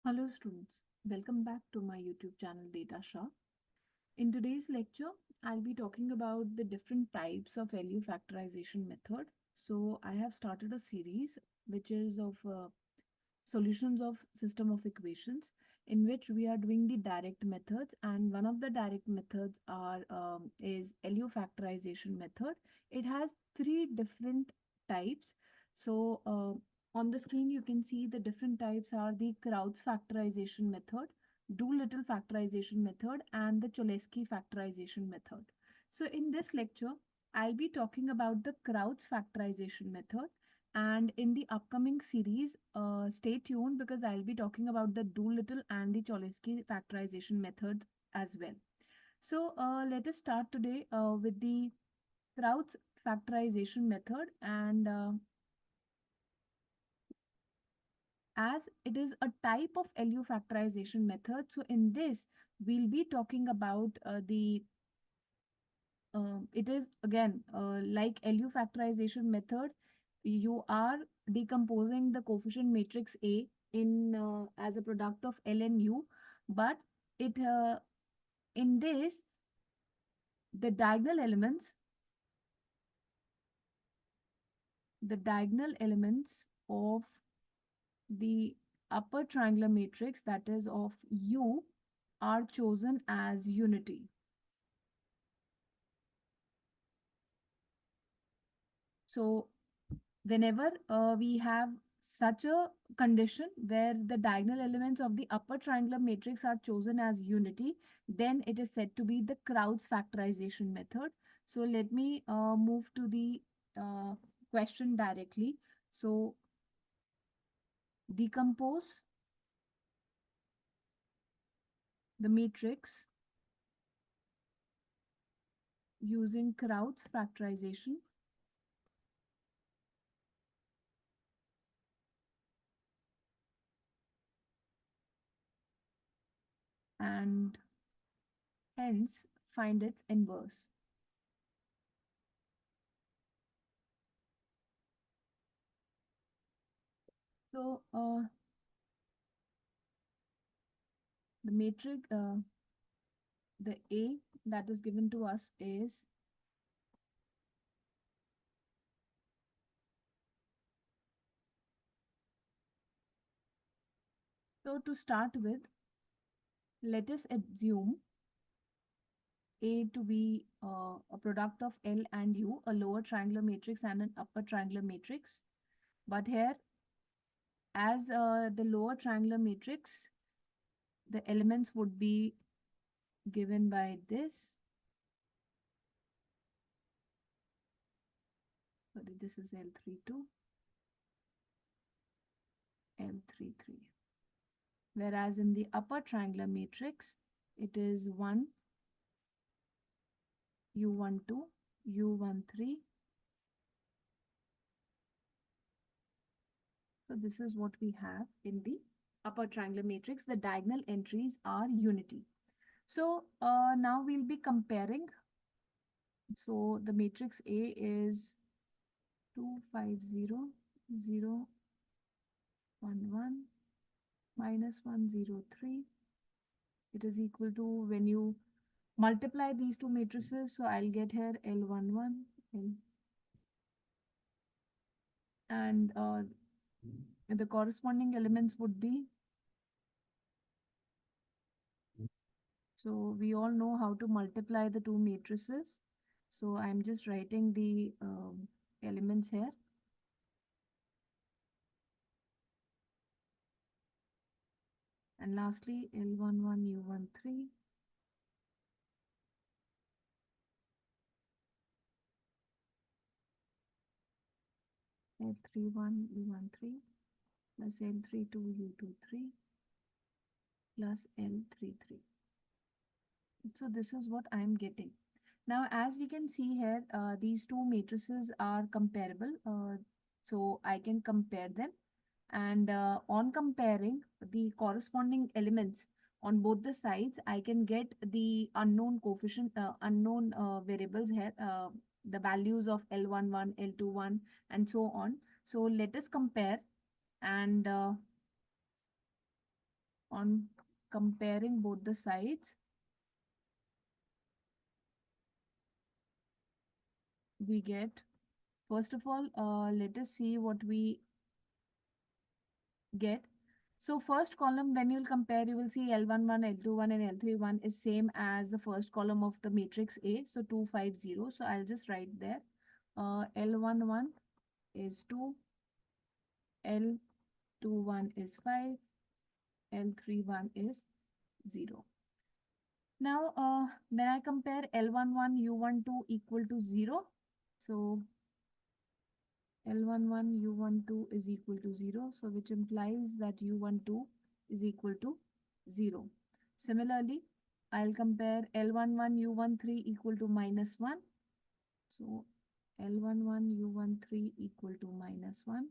Hello students, welcome back to my YouTube channel Data Shah. In today's lecture, I'll be talking about the different types of LU factorization method. So I have started a series which is of solutions of system of equations in which we are doing the direct methods, and one of the direct methods is LU factorization method. It has three different types. So on the screen you can see the different types are the Crout factorization method, Doolittle factorization method, and the Cholesky factorization method. So in this lecture I'll be talking about the Crout factorization method, and in the upcoming series, stay tuned because I'll be talking about the Doolittle and the Cholesky factorization methods as well. So let us start today with the Crout's factorization method, and as it is a type of LU factorization method, so in this we'll be talking about the it is again like LU factorization method. You are decomposing the coefficient matrix A in as a product of L and U, but it in this the diagonal elements of the upper triangular matrix, that is of U, are chosen as unity. So whenever we have such a condition where the diagonal elements of the upper triangular matrix are chosen as unity, then it is said to be the Crout's factorization method. So let me move to the uh, question directly. So decompose the matrix using Crout's factorization, and hence find its inverse. So the matrix, the A that is given to us is, so to start with, let us assume A to be a product of L and U, a lower triangular matrix and an upper triangular matrix. But here, as the lower triangular matrix, the elements would be given by this. Sorry, this is L32, L33. Whereas in the upper triangular matrix, it is 1, U12, U13. So this is what we have in the upper triangular matrix. The diagonal entries are unity. So now we'll be comparing. So the matrix A is 250, 0, 1, 1, minus 1, 0, 3. It is equal to, when you multiply these two matrices, so I'll get here L11, L, and the corresponding elements would be, so we all know how to multiply the two matrices. So I'm just writing the elements here. And lastly, L11, U13, L31, U13, plus L32, U23, plus L33. So this is what I am getting. Now, as we can see here, these two matrices are comparable. So I can compare them. And on comparing the corresponding elements on both the sides, I can get the unknown coefficient, unknown variables here, the values of L11, L21, and so on. So let us compare, and on comparing both the sides, we get, first of all, let us see what we get. So first column, when you'll compare, you will see L11, L21 and L31 is same as the first column of the matrix A. So 250. So I'll just write there. L11 is 2, L21 is 5, L31 is 0. Now, when I compare L11, U12 equal to 0. So L11, U12 is equal to 0. So which implies that U12 is equal to 0. Similarly, I'll compare L11, U13 equal to -1. So L11, U13 equal to -1.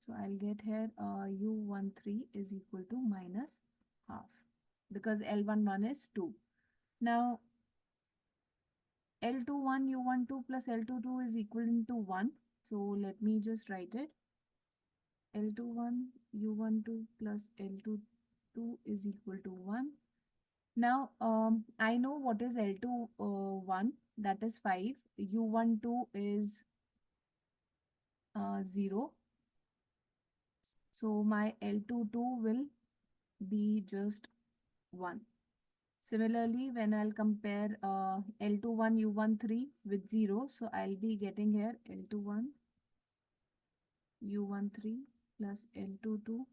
So I'll get here U13 is equal to minus half because L11 is 2. Now L21 U12 plus L22 is equal to 1. So let me just write it. L21 U12 plus L22 is equal to 1. Now I know what is L21, that is 5. U12 is 0. So my L22 will be just 1. Similarly, when I'll compare L21 U13 with 0, so I'll be getting here L21 U13 plus L22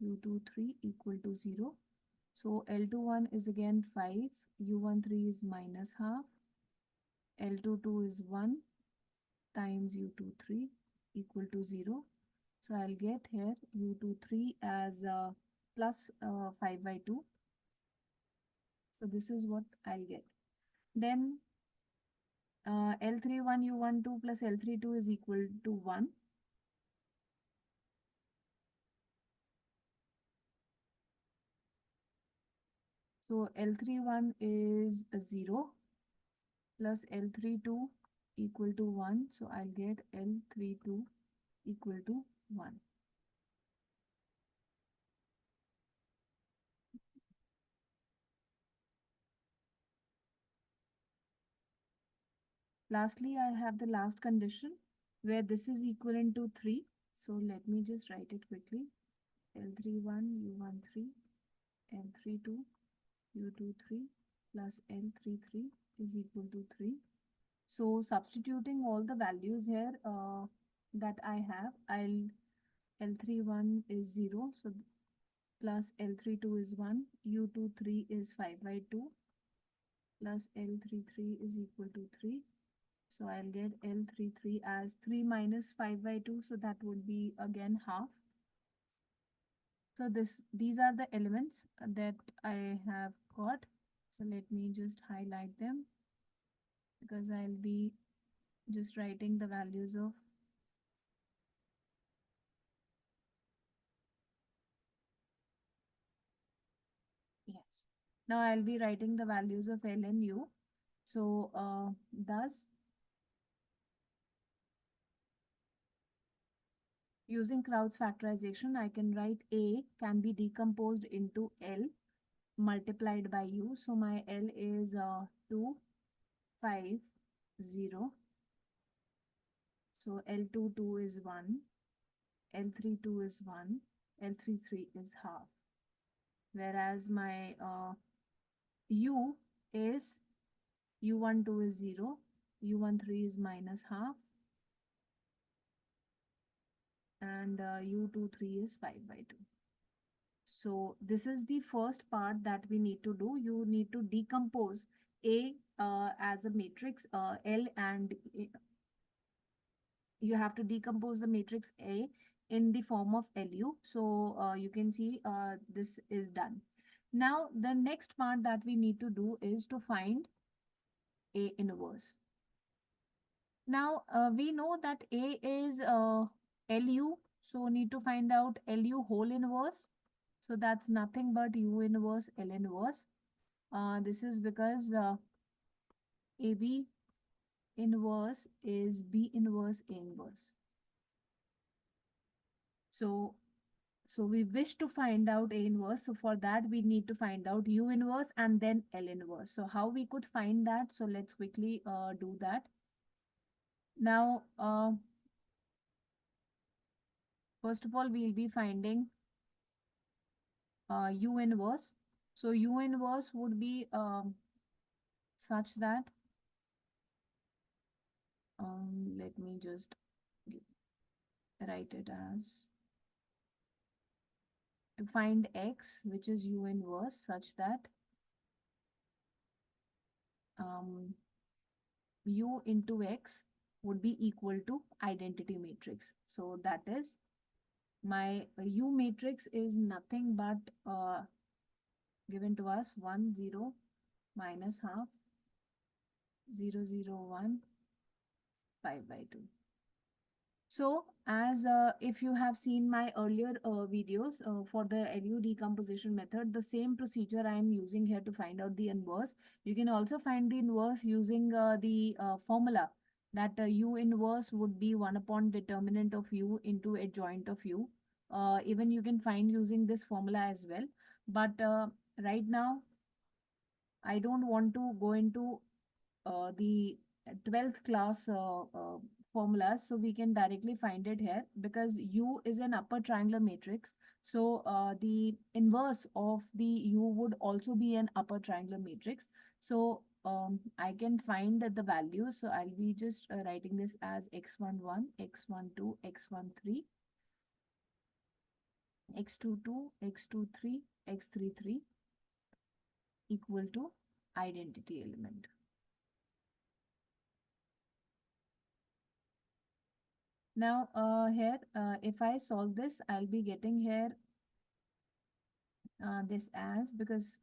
U23 equal to 0. So L21 is again 5, U13 is minus half, L22 is 1 times U23 equal to 0. So I'll get here U23 as plus 5 by 2. So this is what I'll get. Then L31 U12 plus L32 is equal to 1. So L31 is 0 plus L32 equal to 1. So I'll get L32 equal to 1. Lastly, I have the last condition where this is equivalent to 3. So let me just write it quickly. L31 U13 L32 U23 plus L33 is equal to 3. So substituting all the values here that I have, L31 is 0, so plus L32 is 1, U23 is 5 by 2 plus L33 is equal to 3. So I'll get L33 as 3 minus 5 by 2, so that would be again half. So these are the elements that I have got. So let me just highlight them because I'll be just writing the values of, yes. Now I'll be writing the values of L and U. So thus using Crout's factorization, I can write A can be decomposed into L multiplied by U. So my L is 2, 5, 0. So L22 is 1, L32 is 1, L33 is half. Whereas my U is U12 is 0, U13 is minus half, and U23 is 5 by 2. So this is the first part that we need to do. You need to decompose A as a matrix L, and you have to decompose the matrix A in the form of LU. So you can see this is done. Now the next part that we need to do is to find A inverse. Now we know that A is LU, so need to find out LU whole inverse. So that's nothing but U inverse L inverse. This is because AB inverse is B inverse A inverse. So So we wish to find out A inverse. So for that, we need to find out U inverse and then L inverse. So how we could find that? So let's quickly do that. Now, first of all, we'll be finding U inverse. So U inverse would be such that, let me just write it as, to find X, which is U inverse, such that um, U into X would be equal to identity matrix. So that is, my U matrix is nothing but given to us 1 0 minus half 0 0 1 5 by 2. So, as if you have seen my earlier videos for the LU decomposition method, the same procedure I am using here to find out the inverse. You can also find the inverse using the formula that U inverse would be 1 upon determinant of U into adjoint of U. Even you can find using this formula as well. But right now, I don't want to go into the 12th class formulas, so we can directly find it here because U is an upper triangular matrix. So the inverse of the U would also be an upper triangular matrix. So I can find the values. So I'll be just writing this as x11, x12, x13, x22, x23, x33 equal to identity element. Now, here, if I solve this, I'll be getting here this as, because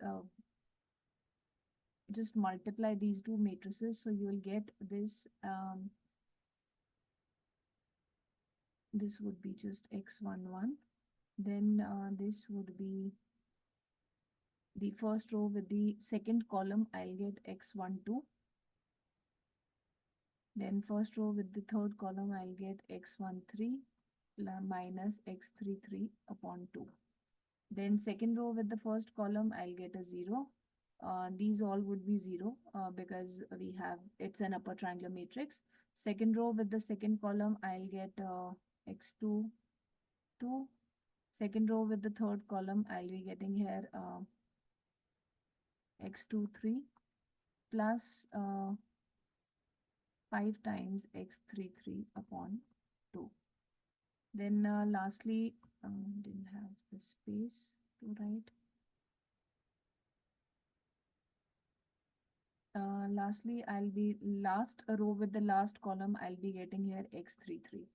just multiply these two matrices, so you will get this, this would be just x11, then this would be the first row with the second column, I'll get x12, then first row with the third column, I'll get x13 minus x33 upon 2. Then second row with the first column, I'll get a 0. These all would be 0 because we have, it's an upper triangular matrix. Second row with the second column, I'll get x2, 2. Second row with the third column, I'll be getting here x2, 3 plus 5 times x33 upon 2. Then lastly, didn't have the space to write. Lastly, I'll be last row with the last column, I'll be getting here x33.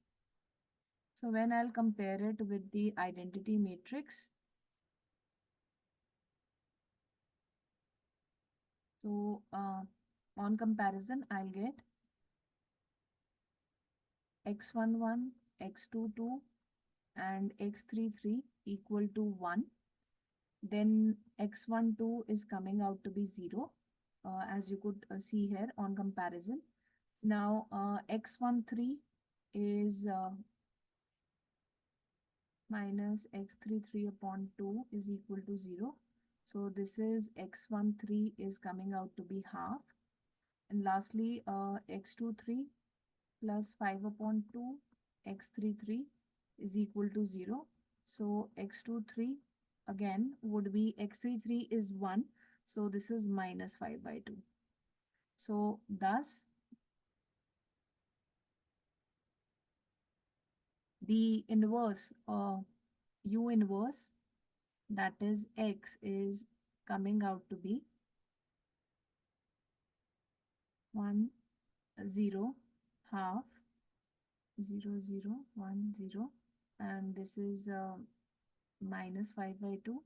So when I'll compare it with the identity matrix, so on comparison, I'll get x11, x22 and x33 equal to 1. Then x12 is coming out to be 0, as you could see here on comparison. Now x13 is minus x33 upon 2 is equal to 0. So this is x13 is coming out to be half. And lastly, x23 plus 5 upon 2, x33 is equal to 0. So x23 again would be, x33 is 1. So this is minus 5 by 2. So thus, the inverse, U inverse, that is X, is coming out to be 1 0 half 0 0 1 0, and this is minus 5 by 2,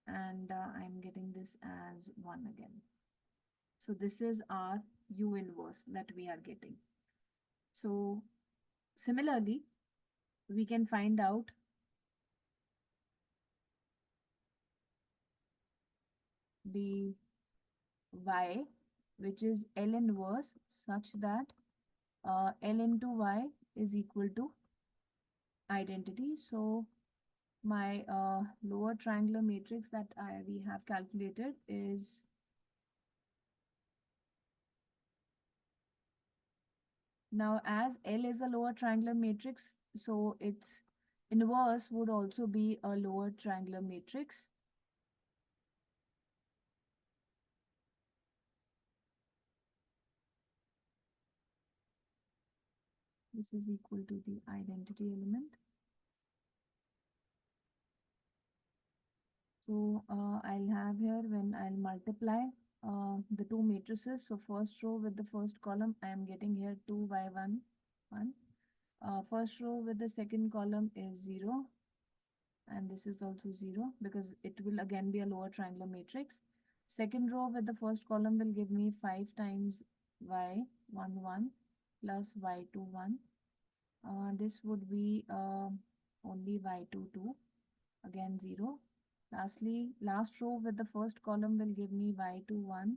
and I'm getting this as 1 again. So this is our U inverse that we are getting. So similarly, we can find out the Y, which is L inverse, such that L into Y is equal to identity. So my lower triangular matrix that we have calculated is now, as L is a lower triangular matrix, so its inverse would also be a lower triangular matrix. This is equal to the identity element. So I'll have here when I'll multiply the two matrices. So first row with the first column, I am getting here 2 by 1, 1. First row with the second column is 0. And this is also 0 because it will again be a lower triangular matrix. Second row with the first column will give me 5 times y1 1 plus y2 1. This would be only y2 2, again 0. Lastly, last row with the first column will give me y2 1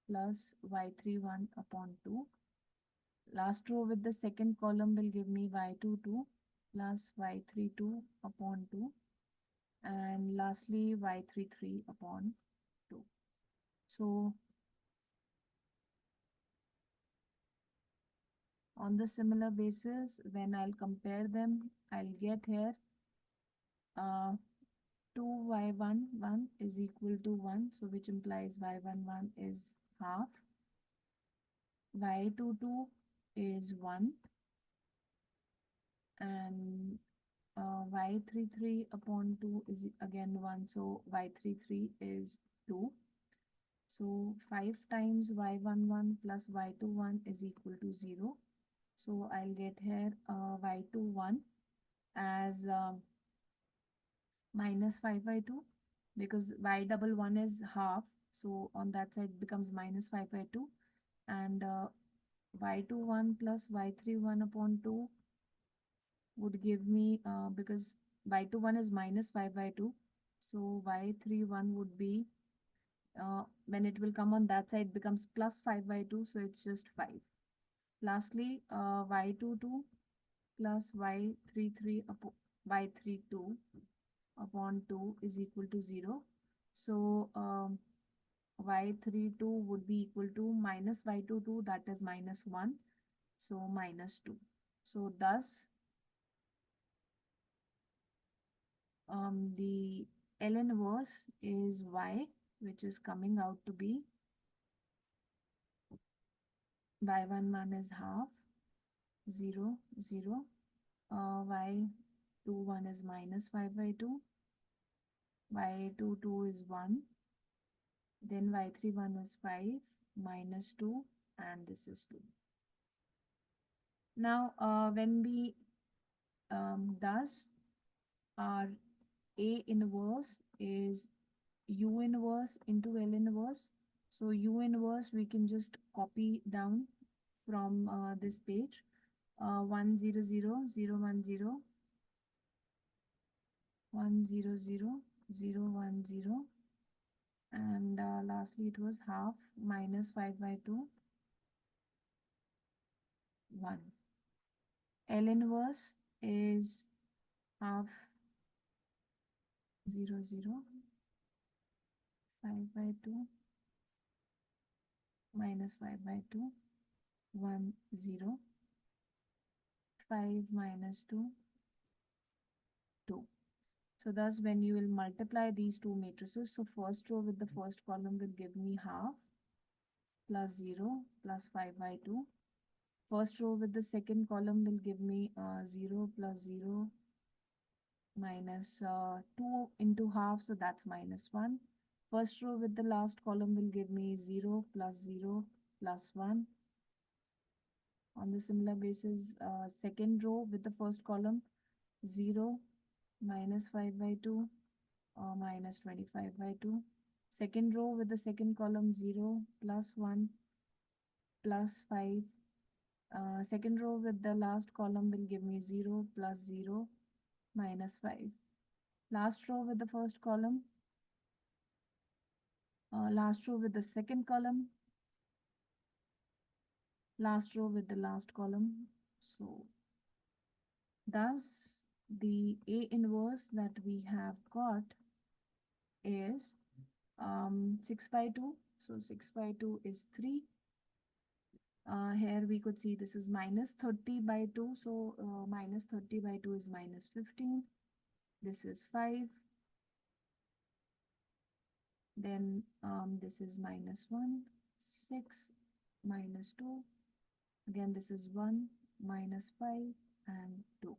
plus y3 1 upon 2. Last row with the second column will give me y2 2 plus y3 2 upon 2. And lastly y33 upon 2. So on the similar basis, when I'll compare them, I'll get here uh, 2y1 1 is equal to 1, so which implies y1 1 is half, y2 2 is 1, and y33 upon 2 is again 1, so y33 is 2. So 5 times y11 plus y21 is equal to 0. So I'll get here y21 as minus 5 by 2 because y11 is half. So on that side becomes minus 5 by 2, and y21 plus y31 upon 2 would give me because y21 is minus 5 by 2. So y31 would be when it will come on that side becomes plus 5 by 2, so it's just 5. Lastly, y22 plus y33 upon y32 upon 2 is equal to 0. So y32 would be equal to minus y22, that is minus 1. So minus 2. So thus the L inverse is y, which is coming out to be y11 is half, 0 0. y21 is minus 5 by 2, y22 is 1, then y31 is 5 minus 2, and this is 2. Now when we does our A inverse is U inverse into L inverse. So U inverse we can just copy down from this page. 1 0 0 0 1 0 1 0 0 0 1 0, and lastly it was half minus 5 by 2 1. L inverse is half 0 0 5 by 2 minus 5 by 2 1 0 5 minus 2 2. So thus when you will multiply these two matrices, so first row with the first column will give me half plus 0 plus 5 by 2. First row with the second column will give me 0 plus 0 minus 2 into half, so that's minus 1. First row with the last column will give me 0 plus 0 plus 1. On the similar basis, second row with the first column, 0 minus 5 by 2 minus 25 by 2. Second row with the second column, 0 plus 1 plus 5. Second row with the last column will give me 0 plus 0 minus 5. Last row with the first column, last row with the second column, last row with the last column. So thus the A inverse that we have got is 6 by 2. So 6 by 2 is 3. Here we could see this is minus 30 by 2. So minus 30 by 2 is minus 15. This is 5. Then this is minus 1, 6, minus 2. Again, this is 1, minus 5, and 2.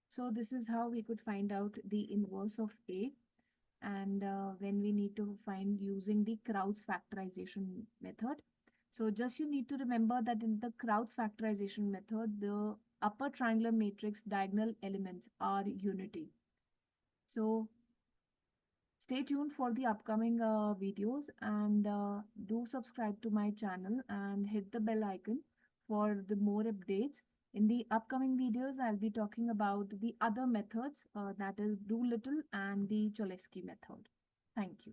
So this is how we could find out the inverse of A. And when we need to find using the Crout factorization method. So just you need to remember that in the Crout factorization method, the upper triangular matrix diagonal elements are unity. So stay tuned for the upcoming videos, and do subscribe to my channel and hit the bell icon for the more updates. In the upcoming videos, I'll be talking about the other methods, that is Doolittle and the Cholesky method. Thank you.